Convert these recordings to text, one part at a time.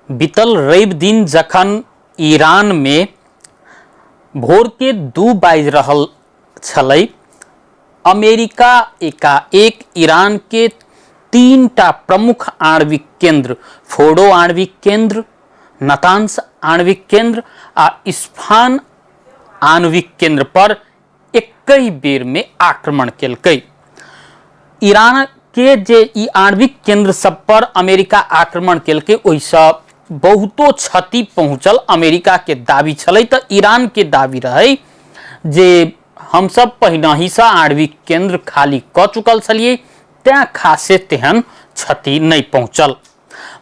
बीतल रवि दिन जखन ईरान में भोर के 2 बाजि रहल छलै, अमेरिका एकाएक ईरान के 3टा प्रमुख आणविक केंद्र फोर्डो आणविक केंद्र, नातान्स आणविक केंद्र आ इस्फान आणविक केंद्र पर एकहि बेर में आक्रमण केलकै। ईरान के जे ई आणविक केंद्र सब पर अमेरिका आक्रमण केलकै, ओहिसँ बहुतो क्षति पहुँचल अमेरिका के दावी छलै। तऽ ईरान के दावी रहे जे हम सब पहिनहि से आणविक केंद्र खाली क चुकल छलिए, तें खासे तेहन क्षति नहीं पहुँचल।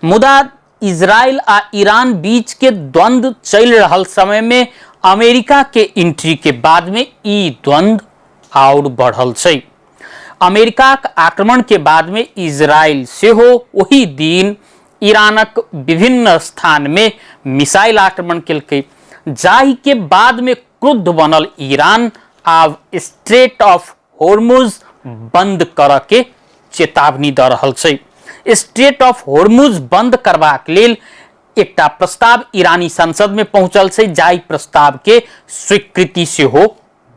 मुदा इजराइल आ ईरान बीच के द्वंद्व चल रहल समय में अमेरिका के एंट्री के बाद में ई द्वंद्व और बढ़ल छै। अमेरिका के आक्रमण के बाद में इजराइल सेहो वही दिन ईरानक विभिन्न स्थान में मिसाइल आक्रमण केलकै, जाहि के बाद में क्रुद्ध बनल ईरान आब स्ट्रेट ऑफ होर्मुज बंद करऽ के चेतावनी दऽ रहल छै। स्ट्रेट ऑफ होर्मुज बंद करबाक लेल एकटा प्रस्ताव ईरानी संसद में पहुंचल छै, जाहि प्रस्ताव के स्वीकृति सेहो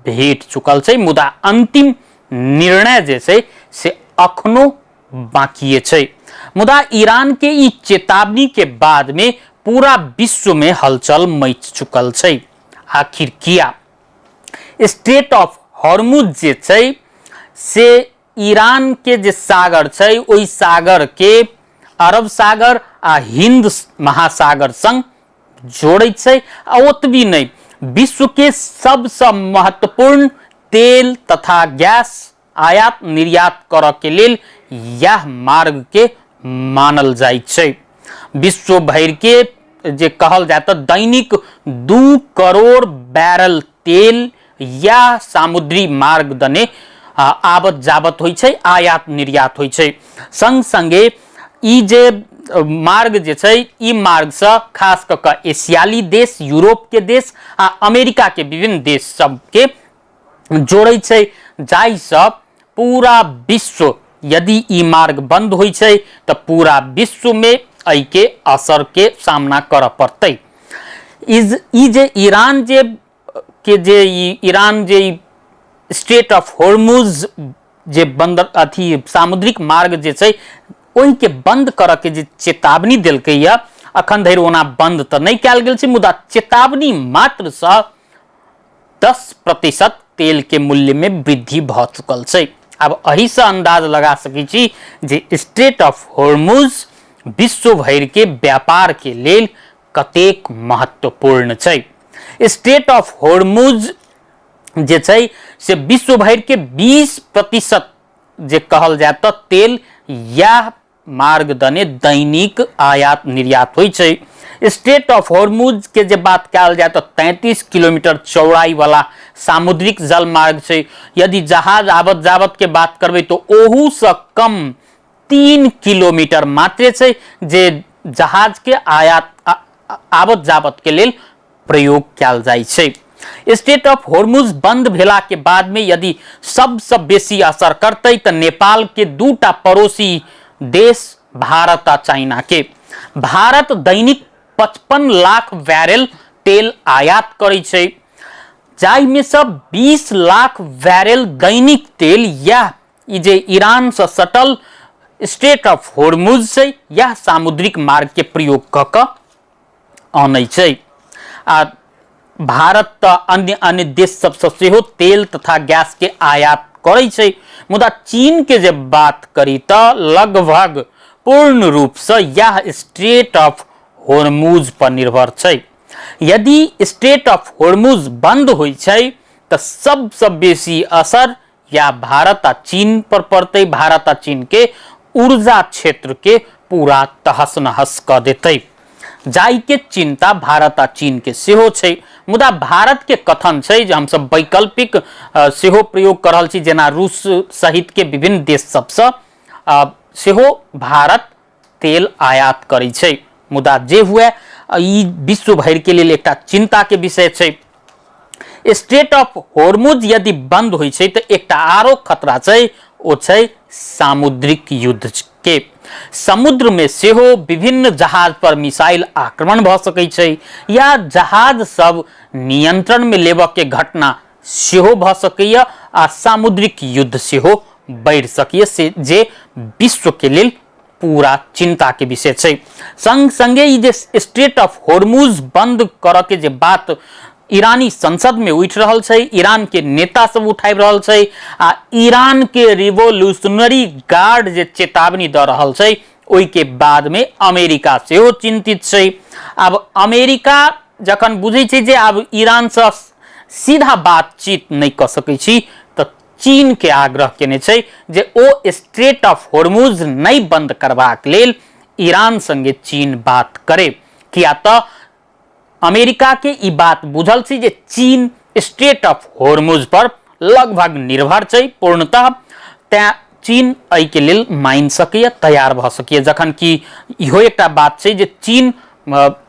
भेट चुकल छै। मुदा अंतिम निर्णय जे छै से अखनो बाकी छै। मुदा ईरान के ई चेतावनी के बाद में पूरा विश्व में हलचल मच चुकल छै। आखिर किया? स्ट्रेट ऑफ होर्मुज जे छै से ईरान के जे सागर छै, ओई सागर के अरब सागर आ हिंद महासागर संग जोड़ै छै। आ ओतबी नहीं, विश्व के सबसे महत्वपूर्ण तेल तथा गैस आयात निर्यात करऽ के लेल यह मार्ग के मानल जाय छै। विश्व भर के जे कहल जाए तो दैनिक 2 करोड़ बैरल तेल या समुद्री मार्ग दने आबत जाबत होइ छै, आयात निर्यात होइ छै। संग संगे ई जे मार्ग जे छै, ई मार्ग से खास कऽ के एशियाली देश, यूरोप के देश आ अमेरिका के विभिन्न देश सब के जोड़ै छै, जाहि से पूरा विश्व यदि ई मार्ग बंद होइ छै तो पूरा विश्व में एहि के असर के सामना करऽ पड़तै। ई जे ईरान जे के जे ईरान जे स्ट्रेट ऑफ होर्मुज जे बंद अथी सामुद्रिक मार्ग जे छै, ओहि के बंद करऽ के जे चेतावनी देलकै या, अखन धरि ओना बंद तऽ नहीं कयल गेल छै, मुदा चेतावनी मात्र से 10% तेल के मूल्य में वृद्धि भऽ चुकल छै। अब एही से अंदाज लगा सकै छी जे स्ट्रेट ऑफ होर्मुज विश्व भर के व्यापार के लेल कतेक महत्वपूर्ण छै। स्ट्रेट ऑफ होर्मुज जे छै से विश्व भर के 20% जे कहल जाए तो तेल या मार्ग दने दैनिक आयात निर्यात होइ छै। स्ट्रेट ऑफ होर्मुज के जे बात कयल जाए तो 33 किलोमीटर चौड़ाई वाला सामुद्रिक जल मार्ग छै। यदि जहाज आवत जावत के बात करबै तो ओहू से कम 3 किलोमीटर मात्र छै, जे जहाज के आयात आवत जावत के लेल प्रयोग कयल जाइ छै। स्ट्रेट ऑफ होर्मुज बंद भेला के बाद में यदि सबसे बेसी असर करतै तो नेपाल के 2टा पड़ोसी देश भारत आ चाइना के। भारत दैनिक 55 लाख बैरल तेल आयात करै छै, जाहि में से 20 लाख बैरल दैनिक तेल या जे ईरान से सटल स्ट्रेट ऑफ होर्मुज से या सामुद्रिक मार्ग के प्रयोग कऽ के आनै छै। आ भारत तो अन्य देश सबसे सेहो तेल तथा गैस के आयात करै छै। मुदा चीन के जब बात करी तो लगभग पूर्ण रूप से यह स्ट्रेट ऑफ होर्मुज पर निर्भर छै। यदि स्ट्रेट ऑफ होर्मुज बंद होइ छै तो सबसे बेसी असर या भारत आ चीन पर पड़तै। भारत आ चीन के ऊर्जा क्षेत्र के पूरा तहस नहस कऽ देतै, जाहि के चिंता भारत आ चीन के सेहो छै। मुदा भारत के कथन छै जे हम सब वैकल्पिक सेहो प्रयोग कर रहल छी, जेना रूस सहित के विभिन्न देश सबसे सेहो भारत तेल आयात करै छै। मुदा जे हुए ई विश्व भर के लेल एकटा चिंता के विषय छै। स्ट्रेट ऑफ होर्मुज यदि बंद होइ छै तो एकटा आरो खतरा छै, ओ छै सामुद्रिक युद्ध के। समुद्र में सेहो विभिन्न जहाज पर मिसाइल आक्रमण भ सकै छै या जहाज सब नियंत्रण में लेब के घटना सेहो भ सकैया आ सामुद्रिक युद्ध सेहो बढ़ सकैया से जे विश्व के लेल पूरा चिंता के विषय छै। संग संगे ई जे स्ट्रेट ऑफ हॉर्मुज बंद कर के जे बात ईरानी संसद में उठ रहल छै, ईरान के नेता सब उठाबि रहल छै आ ईरान के रिवोल्यूशनरी गार्ड जे चेतावनी द रहल छै, ओई के बाद में अमेरिका सेहो चिंतित छै। अब अमेरिका जखन बुझै छै जे अब ईरान से सीधा बातचीत नहीं कर सकै छी तो चीन के आग्रह केने छै जे ओ स्ट्रेट ऑफ हॉर्मुज नहीं बंद करबाक लेल ईरान संगे चीन बात करे। किया तो अमेरिका के ई बात बुझल छै जे चीन स्ट्रेट ऑफ हॉर्मुज पर लगभग निर्भर छै पूर्णतः, तैं चीन एहि के लेल मान सकैया, तैयार भ सकैया। जखन कि इहो एकटा बात छै जे चीन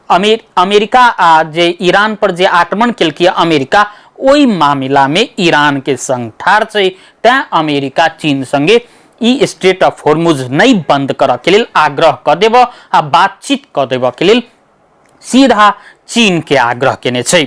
अमेरिका आ जे ईरान पर जे आक्रमण केलकै अमेरिका, ओई मामला में ईरान के संग ठाड़ छै, तैं अमेरिका चीन संगे ई स्ट्रेट ऑफ हॉर्मुज नहीं बंद करऽ के लेल आग्रह क देब आ बातचीत क देब के लेल सीधा चीन के आग्रह केने छै।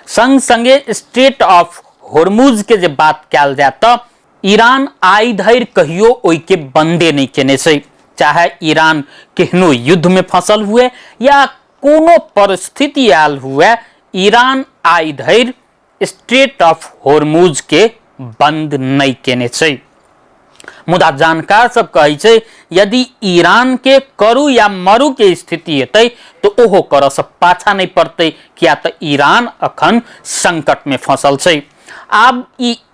संग संगे स्ट्रेट ऑफ हॉर्मुज के जे बात कयल जाय त ईरान आइ धरि कहियो ओई के बंदे नहीं केने छै, चाहे ईरान केहनो युद्ध में फंसल हुए या कोनो परिस्थिति आयल हुए, ईरान आइ धरि स्ट्रेट ऑफ हॉर्मुज के बंद नहीं केने छै। मुदा जानकार सब कहै छै यदि ईरान के करू या मरू के स्थिति हेतै तो ओहो करऽ से पाछा नहीं पड़तै, किया तो ईरान अखन संकट में फंसल छै। अब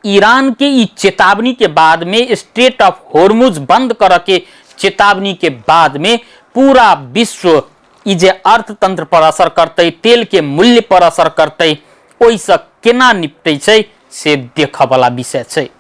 ईरान के ई चेतावनी के बाद में, स्ट्रेट ऑफ हॉर्मुज बंद करऽ के चेतावनी के बाद में पूरा विश्व ई जे अर्थतंत्र पर असर करतै, तेल के मूल्य पर असर करतै, ओइसे केना निपटै छै से देखऽ वाला विषय छै।